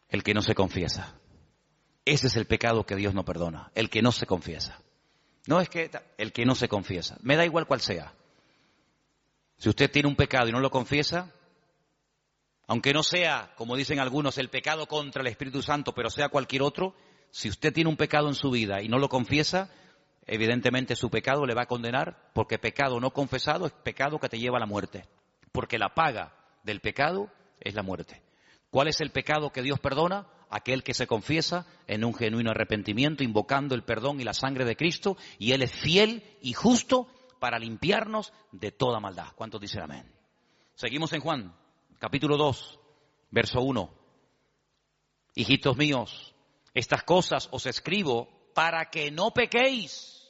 El que no se confiesa. Ese es el pecado que Dios no perdona, el que no se confiesa. No es que el que no se confiesa, me da igual cuál sea. Si usted tiene un pecado y no lo confiesa, aunque no sea, como dicen algunos, el pecado contra el Espíritu Santo, pero sea cualquier otro, si usted tiene un pecado en su vida y no lo confiesa, evidentemente su pecado le va a condenar, porque pecado no confesado es pecado que te lleva a la muerte. Porque la paga del pecado es la muerte. ¿Cuál es el pecado que Dios perdona? Aquel que se confiesa en un genuino arrepentimiento, invocando el perdón y la sangre de Cristo, y Él es fiel y justo para limpiarnos de toda maldad. ¿Cuántos dicen amén? Seguimos en Juan, capítulo 2, verso 1. Hijitos míos, estas cosas os escribo para que no pequéis.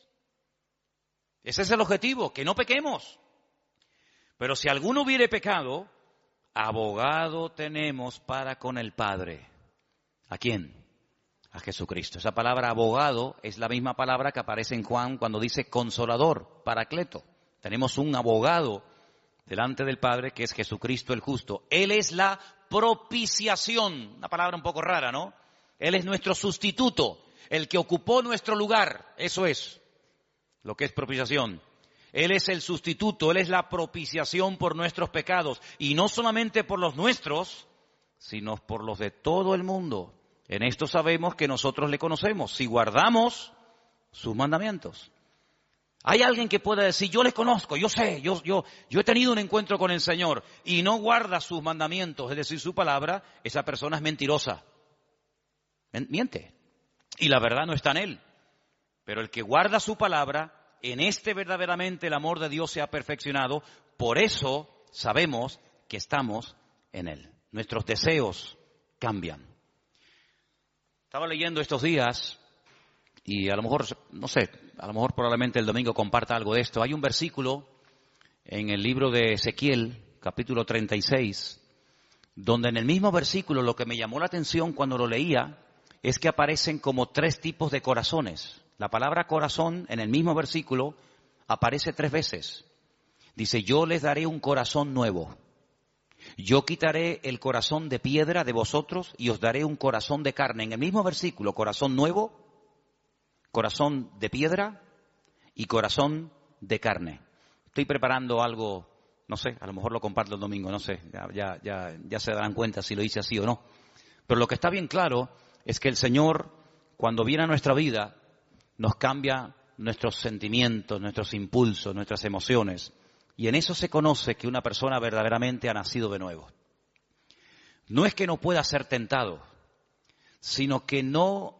Ese es el objetivo, que no pequemos. Pero si alguno hubiere pecado, abogado tenemos para con el Padre. ¿A quién? A Jesucristo. Esa palabra abogado es la misma palabra que aparece en Juan cuando dice consolador, paracleto. Tenemos un abogado delante del Padre que es Jesucristo el justo. Él es la propiciación. Una palabra un poco rara, ¿no? Él es nuestro sustituto, el que ocupó nuestro lugar. Eso es lo que es propiciación. Él es el sustituto, Él es la propiciación por nuestros pecados. Y no solamente por los nuestros, sino por los de todo el mundo. En esto sabemos que nosotros le conocemos, si guardamos sus mandamientos. Hay alguien que pueda decir, yo le conozco, yo sé, yo he tenido un encuentro con el Señor y no guarda sus mandamientos, es decir, su palabra, esa persona es mentirosa. Miente. Y la verdad no está en él. Pero el que guarda su palabra, en este verdaderamente el amor de Dios se ha perfeccionado, por eso sabemos que estamos en él. Nuestros deseos cambian. Estaba leyendo estos días y a lo mejor, no sé, a lo mejor probablemente el domingo comparta algo de esto. Hay un versículo en el libro de Ezequiel, capítulo 36, donde en el mismo versículo lo que me llamó la atención cuando lo leía es que aparecen como 3 tipos de corazones. La palabra corazón en el mismo versículo aparece 3 veces. Dice, yo les daré un corazón nuevo. Yo quitaré el corazón de piedra de vosotros y os daré un corazón de carne. En el mismo versículo, corazón nuevo, corazón de piedra y corazón de carne. Estoy preparando algo, no sé, a lo mejor lo comparto el domingo, no sé, ya se darán cuenta si lo hice así o no. Pero lo que está bien claro es que el Señor, cuando viene a nuestra vida, nos cambia nuestros sentimientos, nuestros impulsos, nuestras emociones. Y en eso se conoce que una persona verdaderamente ha nacido de nuevo. No es que no pueda ser tentado, sino que no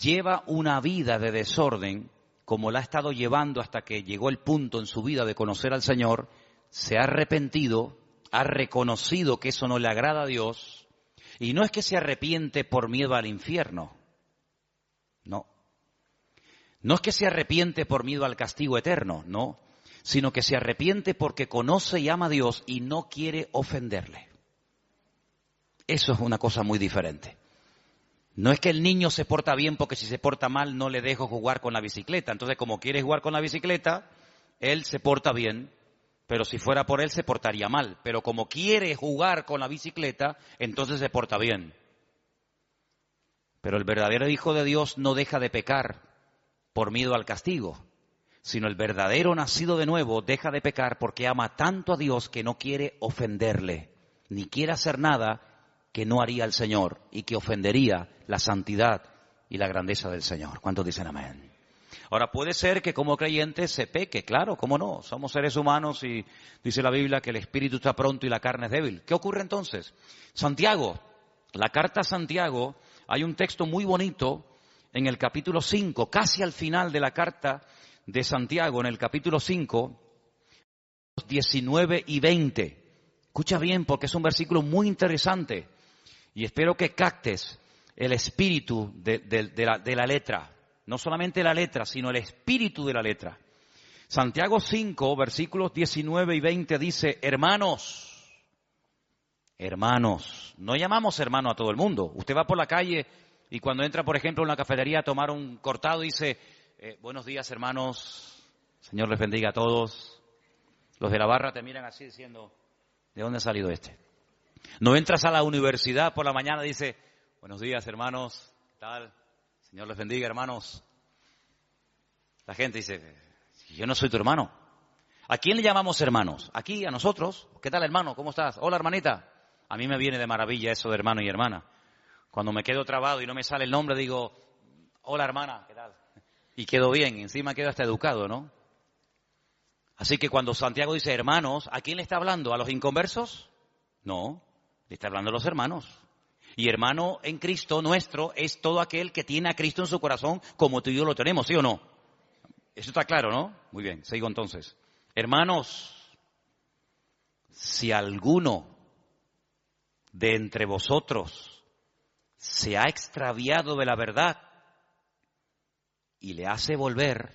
lleva una vida de desorden como la ha estado llevando hasta que llegó el punto en su vida de conocer al Señor, se ha arrepentido, ha reconocido que eso no le agrada a Dios, y no es que se arrepiente por miedo al infierno, no. No es que se arrepiente por miedo al castigo eterno, no, sino que se arrepiente porque conoce y ama a Dios y no quiere ofenderle. Eso es una cosa muy diferente. No es que el niño se porta bien porque si se porta mal no le dejo jugar con la bicicleta. Entonces, como quiere jugar con la bicicleta, él se porta bien, pero si fuera por él se portaría mal. Pero como quiere jugar con la bicicleta, entonces se porta bien. Pero el verdadero Hijo de Dios no deja de pecar por miedo al castigo, sino el verdadero nacido de nuevo deja de pecar porque ama tanto a Dios que no quiere ofenderle, ni quiere hacer nada que no haría el Señor y que ofendería la santidad y la grandeza del Señor. ¿Cuántos dicen amén? Ahora, puede ser que como creyentes se peque, claro, ¿cómo no? Somos seres humanos y dice la Biblia que el espíritu está pronto y la carne es débil. ¿Qué ocurre entonces? Santiago, la carta a Santiago, hay un texto muy bonito en el capítulo 5, casi al final de la carta de Santiago, en el capítulo 5, 19 y 20. Escucha bien porque es un versículo muy interesante y espero que captes el espíritu de la letra. No solamente la letra, sino el espíritu de la letra. Santiago 5, versículos 19 y 20 dice, hermanos, no llamamos hermano a todo el mundo. Usted va por la calle y cuando entra, por ejemplo, en una cafetería a tomar un cortado dice, buenos días hermanos, Señor les bendiga a todos. Los de la barra te miran así diciendo, ¿de dónde ha salido este? No entras a la universidad por la mañana y dice, buenos días hermanos, ¿qué tal? Señor les bendiga, hermanos. La gente dice, yo no soy tu hermano. ¿A quién le llamamos hermanos? Aquí, a nosotros. ¿Qué tal, hermano? ¿Cómo estás? Hola, hermanita. A mí me viene de maravilla eso de hermano y hermana. Cuando me quedo trabado y no me sale el nombre, digo, hola, hermana, ¿qué tal? Y quedo bien, encima quedo hasta educado, ¿no? Así que cuando Santiago dice hermanos, ¿a quién le está hablando? ¿A los inconversos? No, le está hablando a los hermanos. Y hermano en Cristo nuestro es todo aquel que tiene a Cristo en su corazón como tú y yo lo tenemos, ¿sí o no? Eso está claro, ¿no? Muy bien, sigo entonces. Hermanos, si alguno de entre vosotros se ha extraviado de la verdad y le hace volver,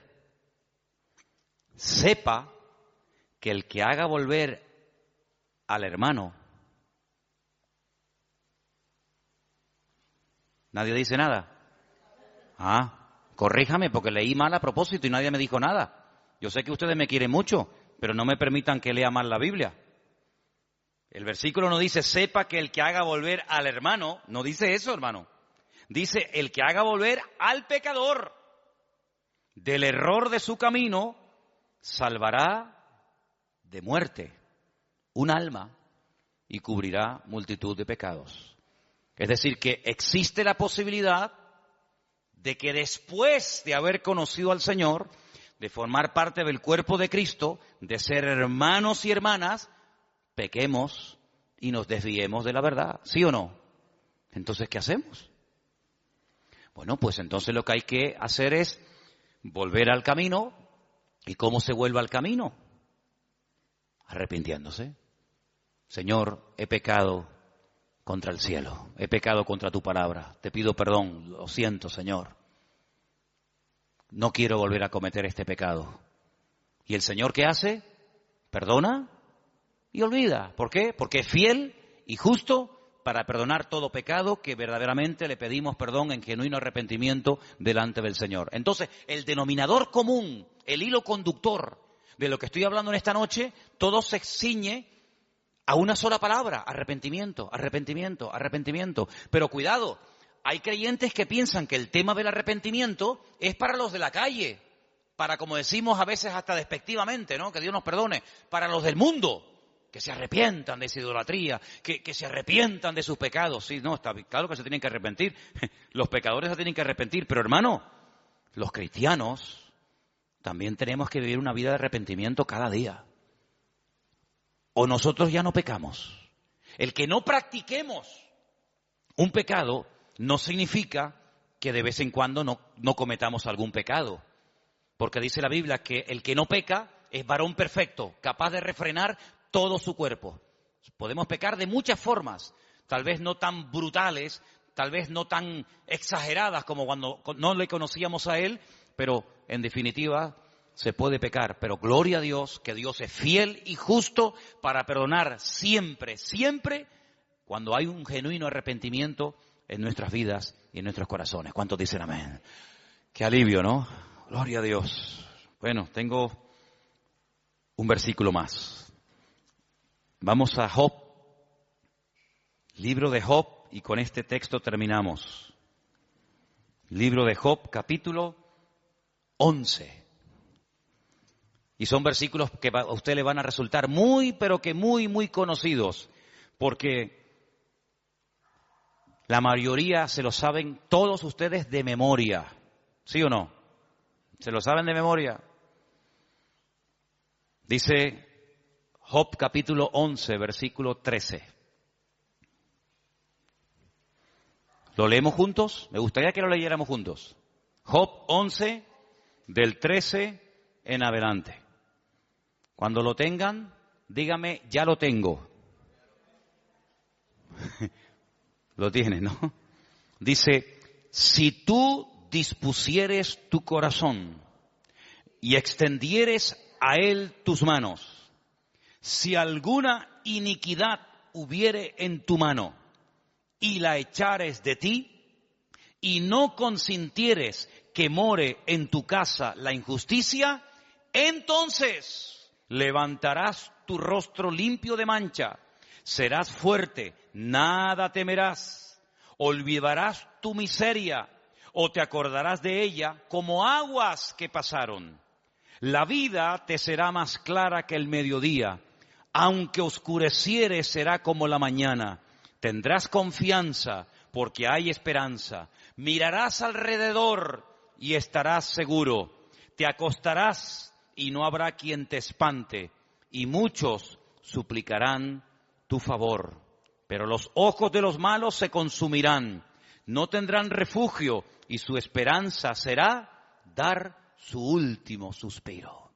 sepa que el que haga volver al hermano, ¿nadie dice nada? Corríjame porque leí mal a propósito y nadie me dijo nada. Yo sé que ustedes me quieren mucho, pero no me permitan que lea mal la Biblia. El versículo no dice, sepa que el que haga volver al hermano, no dice eso, hermano. Dice, el que haga volver al pecador del error de su camino, salvará de muerte un alma y cubrirá multitud de pecados. Es decir, que existe la posibilidad de que después de haber conocido al Señor, de formar parte del cuerpo de Cristo, de ser hermanos y hermanas, pequemos y nos desviemos de la verdad. ¿Sí o no? Entonces, ¿qué hacemos? Bueno, pues entonces lo que hay que hacer es volver al camino. ¿Y cómo se vuelve al camino? Arrepintiéndose. Señor, he pecado contra el cielo, he pecado contra tu palabra, te pido perdón, lo siento, Señor. No quiero volver a cometer este pecado. ¿Y el Señor qué hace? Perdona y olvida. ¿Por qué? Porque es fiel y justo para perdonar todo pecado que verdaderamente le pedimos perdón en genuino arrepentimiento delante del Señor. Entonces, el denominador común, el hilo conductor de lo que estoy hablando en esta noche, todo se ciñe a una sola palabra: arrepentimiento, arrepentimiento, arrepentimiento. Pero cuidado, hay creyentes que piensan que el tema del arrepentimiento es para los de la calle, para, como decimos a veces hasta despectivamente, ¿no? Que Dios nos perdone, para los del mundo, que se arrepientan de esa idolatría, que se arrepientan de sus pecados. Sí, no, está claro que se tienen que arrepentir, los pecadores se tienen que arrepentir, pero hermano, los cristianos también tenemos que vivir una vida de arrepentimiento cada día. O nosotros ya no pecamos. El que no practiquemos un pecado no significa que de vez en cuando no cometamos algún pecado. Porque dice la Biblia que el que no peca es varón perfecto, capaz de refrenar todo su cuerpo. Podemos pecar de muchas formas, tal vez no tan brutales, tal vez no tan exageradas como cuando no le conocíamos a Él, pero en definitiva se puede pecar. Pero gloria a Dios, que Dios es fiel y justo para perdonar siempre, siempre, cuando hay un genuino arrepentimiento en nuestras vidas y en nuestros corazones. ¿Cuántos dicen amén? Qué alivio, ¿no? Gloria a Dios. Bueno, tengo un versículo más. Vamos a Job, libro de Job, y con este texto terminamos. Libro de Job, capítulo 11. Y son versículos que a usted le van a resultar muy, pero que muy, muy conocidos, porque la mayoría se lo saben todos ustedes de memoria. ¿Sí o no? ¿Se lo saben de memoria? Dice Job capítulo 11, versículo 13. ¿Lo leemos juntos? Me gustaría que lo leyéramos juntos. Job 11, del 13 en adelante. Cuando lo tengan, dígame, ya lo tengo. Lo tienes, ¿no? Dice, si tú dispusieres tu corazón y extendieres a él tus manos, si alguna iniquidad hubiere en tu mano y la echares de ti, y no consintieres que more en tu casa la injusticia, entonces levantarás tu rostro limpio de mancha, serás fuerte, nada temerás, olvidarás tu miseria o te acordarás de ella como aguas que pasaron. La vida te será más clara que el mediodía, aunque oscureciere será como la mañana. Tendrás confianza porque hay esperanza. Mirarás alrededor y estarás seguro. Te acostarás y no habrá quien te espante, y muchos suplicarán tu favor. Pero los ojos de los malos se consumirán, no tendrán refugio, y su esperanza será dar su último suspiro.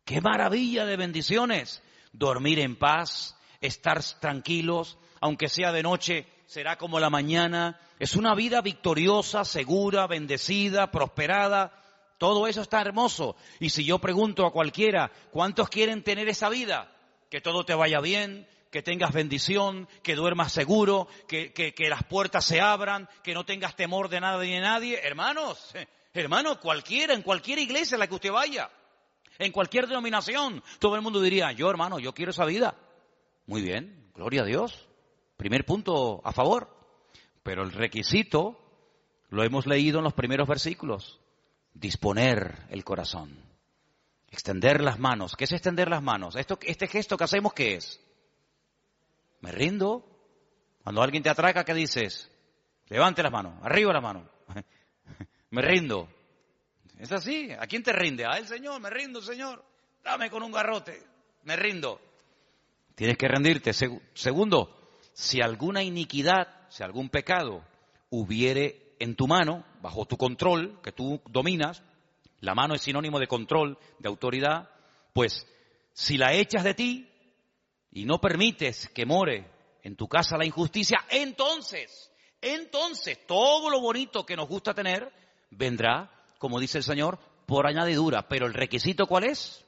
¡Qué maravilla de bendiciones! Dormir en paz, estar tranquilos, aunque sea de noche, será como la mañana. Es una vida victoriosa, segura, bendecida, prosperada. Todo eso está hermoso. Y si yo pregunto a cualquiera, ¿cuántos quieren tener esa vida? Que todo te vaya bien, que tengas bendición, que duermas seguro, que las puertas se abran, que no tengas temor de nada ni de nadie. Hermanos, cualquiera, en cualquier iglesia en la que usted vaya, en cualquier denominación, todo el mundo diría, yo quiero esa vida. Muy bien, gloria a Dios. Primer punto a favor. Pero el requisito lo hemos leído en los primeros versículos. Disponer el corazón. Extender las manos. ¿Qué es extender las manos? Este gesto que hacemos, ¿qué es? Me rindo. Cuando alguien te atraca, ¿qué dices? Levante las manos, arriba las manos. Me rindo. Es así. ¿A quién te rinde? A el Señor. Me rindo, Señor. Dame con un garrote. Me rindo. Tienes que rendirte. Segundo, si alguna iniquidad, si algún pecado hubiere en tu mano, bajo tu control, que tú dominas, la mano es sinónimo de control, de autoridad, pues si la echas de ti y no permites que more en tu casa la injusticia, entonces todo lo bonito que nos gusta tener vendrá, como dice el Señor, por añadidura. Pero el requisito, ¿cuál es?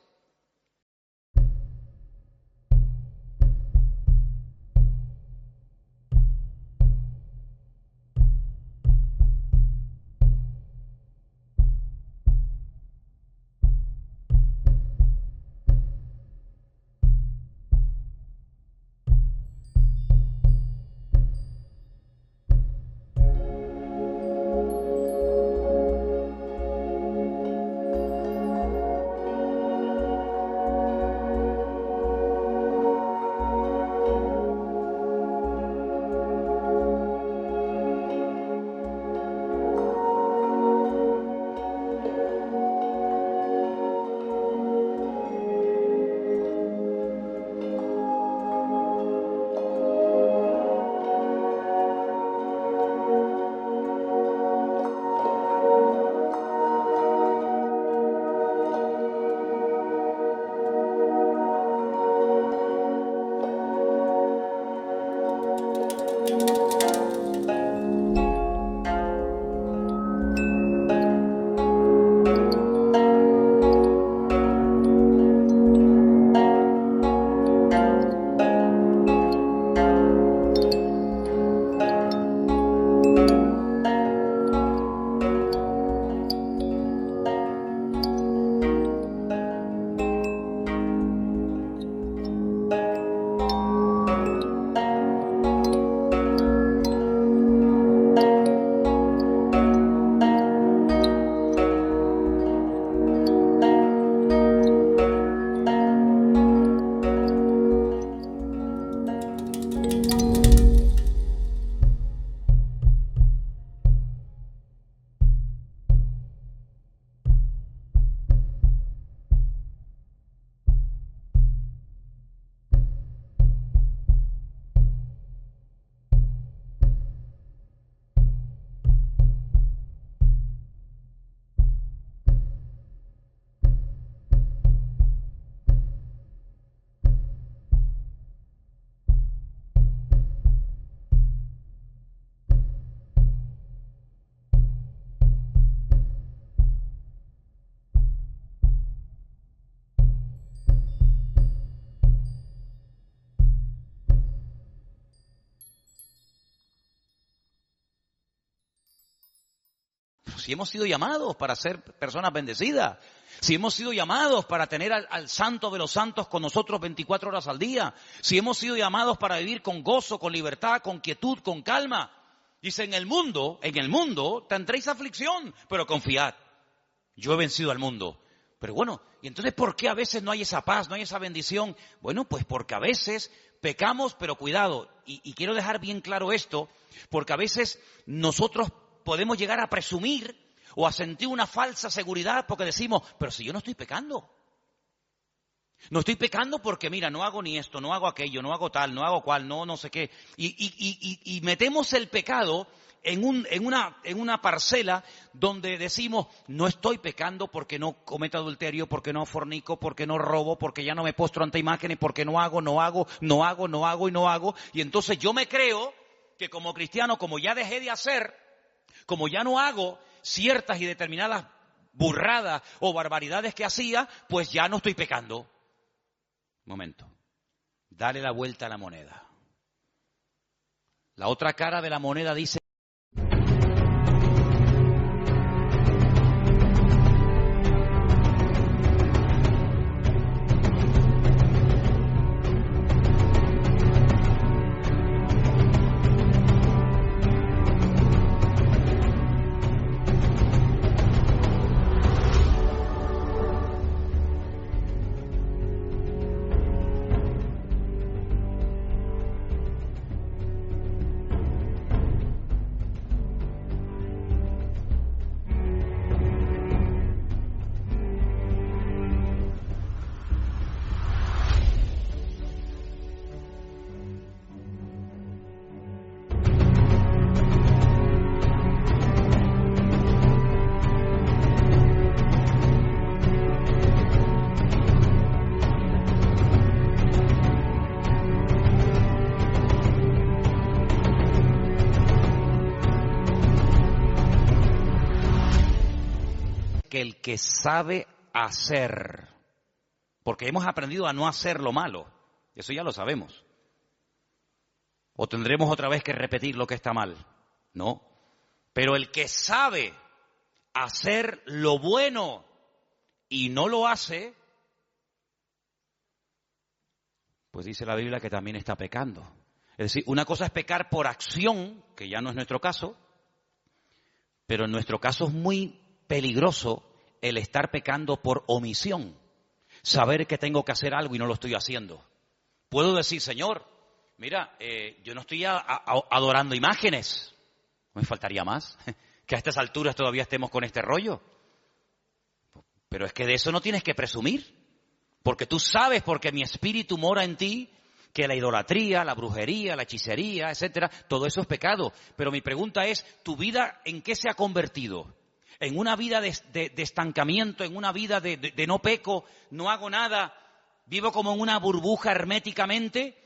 Si hemos sido llamados para ser personas bendecidas, si hemos sido llamados para tener al Santo de los Santos con nosotros 24 horas al día, si hemos sido llamados para vivir con gozo, con libertad, con quietud, con calma. Dice, en el mundo tendréis aflicción, pero confiad, yo he vencido al mundo. Pero bueno, ¿y entonces por qué a veces no hay esa paz, no hay esa bendición? Bueno, pues porque a veces pecamos, pero cuidado, y quiero dejar bien claro esto, porque a veces nosotros podemos llegar a presumir o a sentir una falsa seguridad porque decimos, pero si yo no estoy pecando. No estoy pecando porque, mira, no hago ni esto, no hago aquello, no hago tal, no hago cual, no sé qué. Y metemos el pecado en una parcela donde decimos, no estoy pecando porque no cometo adulterio, porque no fornico, porque no robo, porque ya no me postro ante imágenes, porque no hago. Y entonces yo me creo que como cristiano, como ya dejé de hacer, como ya no hago ciertas y determinadas burradas o barbaridades que hacía, pues ya no estoy pecando. Momento. Dale la vuelta a la moneda. La otra cara de la moneda dice, que el que sabe hacer, porque hemos aprendido a no hacer lo malo, eso ya lo sabemos. ¿O tendremos otra vez que repetir lo que está mal? No. Pero el que sabe hacer lo bueno y no lo hace, pues dice la Biblia que también está pecando. Es decir, una cosa es pecar por acción, que ya no es nuestro caso, pero en nuestro caso es muy peligroso el estar pecando por omisión. Saber que tengo que hacer algo y no lo estoy haciendo. Puedo decir, Señor, mira, yo no estoy adorando imágenes. Me faltaría más, que a estas alturas todavía estemos con este rollo. Pero es que de eso no tienes que presumir. Porque tú sabes, porque mi espíritu mora en ti, que la idolatría, la brujería, la hechicería, etcétera, todo eso es pecado. Pero mi pregunta es, ¿tu vida en qué se ha convertido? ¿En una vida de estancamiento, en una vida de no peco, no hago nada, vivo como en una burbuja herméticamente?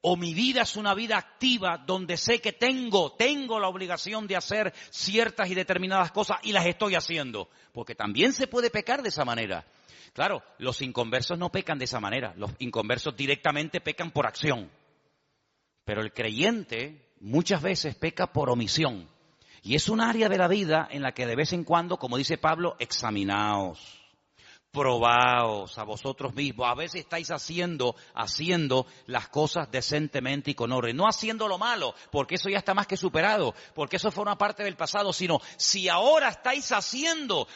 ¿O mi vida es una vida activa donde sé que tengo la obligación de hacer ciertas y determinadas cosas y las estoy haciendo? Porque también se puede pecar de esa manera. Claro, los inconversos no pecan de esa manera. Los inconversos directamente pecan por acción. Pero el creyente muchas veces peca por omisión. Y es un área de la vida en la que de vez en cuando, como dice Pablo, examinaos, probaos a vosotros mismos. A veces estáis haciendo las cosas decentemente y con orden. No haciendo lo malo, porque eso ya está más que superado, porque eso forma parte del pasado, sino si ahora estáis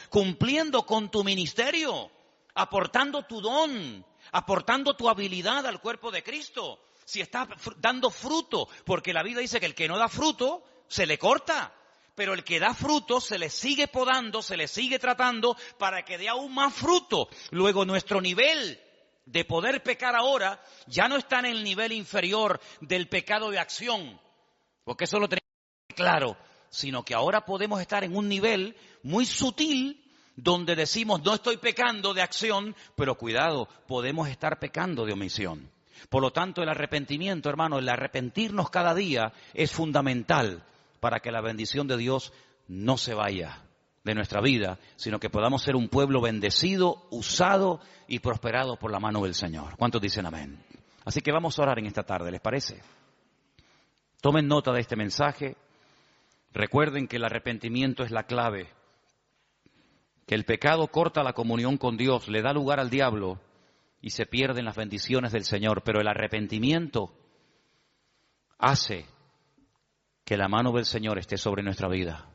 cumpliendo con tu ministerio, aportando tu don, aportando tu habilidad al cuerpo de Cristo, si estás dando fruto, porque la Biblia dice que el que no da fruto se le corta, pero el que da fruto se le sigue podando, se le sigue tratando para que dé aún más fruto. Luego nuestro nivel de poder pecar ahora ya no está en el nivel inferior del pecado de acción, porque eso lo tenemos claro, sino que ahora podemos estar en un nivel muy sutil donde decimos, no estoy pecando de acción, pero cuidado, podemos estar pecando de omisión. Por lo tanto, el arrepentimiento, hermano, el arrepentirnos cada día es fundamental para que la bendición de Dios no se vaya de nuestra vida, sino que podamos ser un pueblo bendecido, usado y prosperado por la mano del Señor. ¿Cuántos dicen amén? Así que vamos a orar en esta tarde, ¿les parece? Tomen nota de este mensaje. Recuerden que el arrepentimiento es la clave. Que el pecado corta la comunión con Dios, le da lugar al diablo y se pierden las bendiciones del Señor. Pero el arrepentimiento hace que la mano del Señor esté sobre nuestra vida.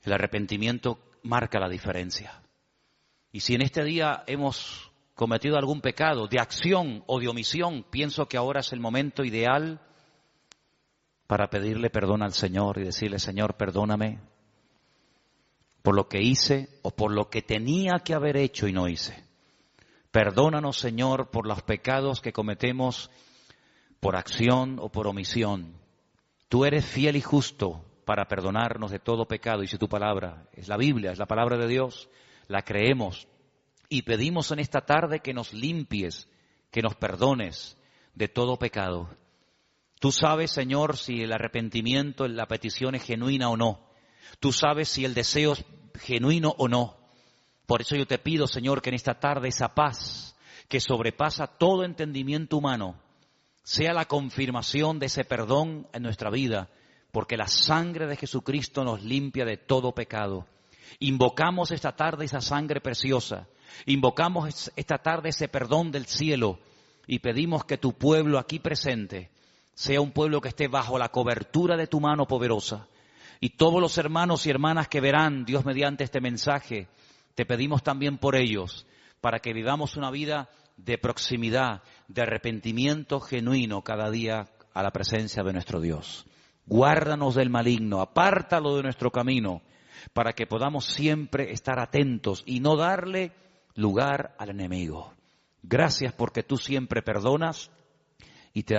El arrepentimiento marca la diferencia. Y si en este día hemos cometido algún pecado de acción o de omisión, pienso que ahora es el momento ideal para pedirle perdón al Señor y decirle, Señor, perdóname por lo que hice o por lo que tenía que haber hecho y no hice. Perdónanos, Señor, por los pecados que cometemos por acción o por omisión. Tú eres fiel y justo para perdonarnos de todo pecado. Dice tu palabra, es la Biblia, es la palabra de Dios, la creemos. Y pedimos en esta tarde que nos limpies, que nos perdones de todo pecado. Tú sabes, Señor, si el arrepentimiento, la petición es genuina o no. Tú sabes si el deseo es genuino o no. Por eso yo te pido, Señor, que en esta tarde esa paz que sobrepasa todo entendimiento humano sea la confirmación de ese perdón en nuestra vida, porque la sangre de Jesucristo nos limpia de todo pecado. Invocamos esta tarde esa sangre preciosa, invocamos esta tarde ese perdón del cielo y pedimos que tu pueblo aquí presente sea un pueblo que esté bajo la cobertura de tu mano poderosa. Y todos los hermanos y hermanas que verán, Dios mediante este mensaje, te pedimos también por ellos, para que vivamos una vida de proximidad, de arrepentimiento genuino cada día a la presencia de nuestro Dios. Guárdanos del maligno, apártalo de nuestro camino, para que podamos siempre estar atentos y no darle lugar al enemigo. Gracias porque tú siempre perdonas y te